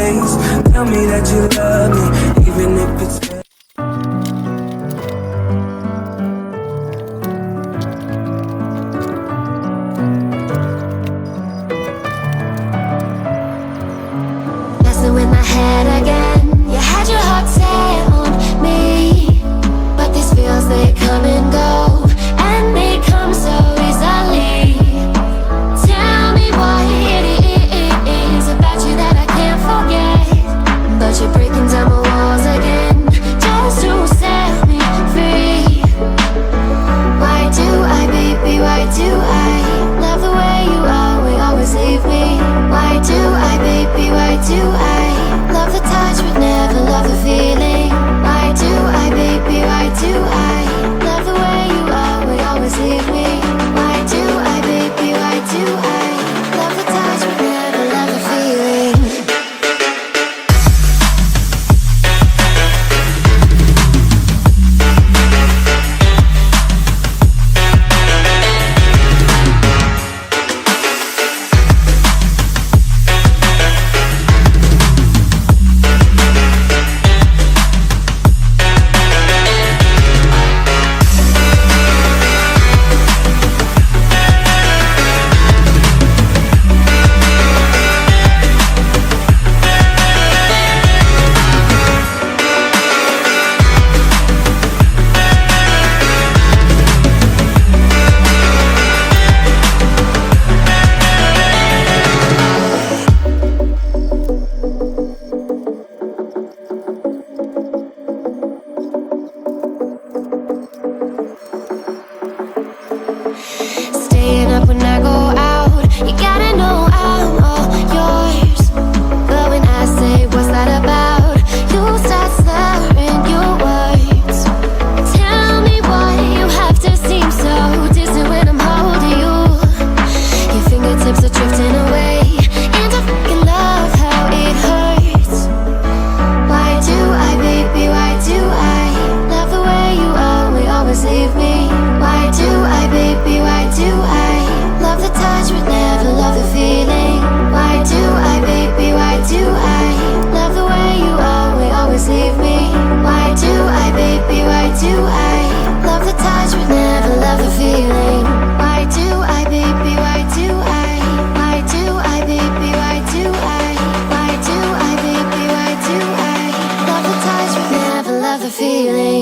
face. Tell me that you love me, even if it's messing with my head again. You had your heart set on me, but these feels, they come and go, and they come so easily. Tell me what it is about you that I can't forget, but you're breaking down my walls again, just to set me free. Why do I, baby, why do I love the way you always leave me? Why do I, baby, why do I love the touch but never love the feeling? Why do I, baby, why do I love the way you always leave me? Why do I, baby, why do I love the touch but never love the feeling? Staying up when I go out, you gotta know I'm all yours. But when I say what's that about, you start slurring your words. Tell me why you have to seem so distant when I'm holding you. Your fingertips are drifting away, and I fucking love how it hurts. Why do I, baby, why do I love the way you always leave me? Why do I, baby, why do I love the touch but never love the feeling? Why do I, baby, why do I love the way you always leave me? Why do I, baby, why do I love the touch but never love the feeling? Why do I, baby, why do I? Why do I, baby, why do I? Why do I, baby, why do I love the touch but never love the feeling?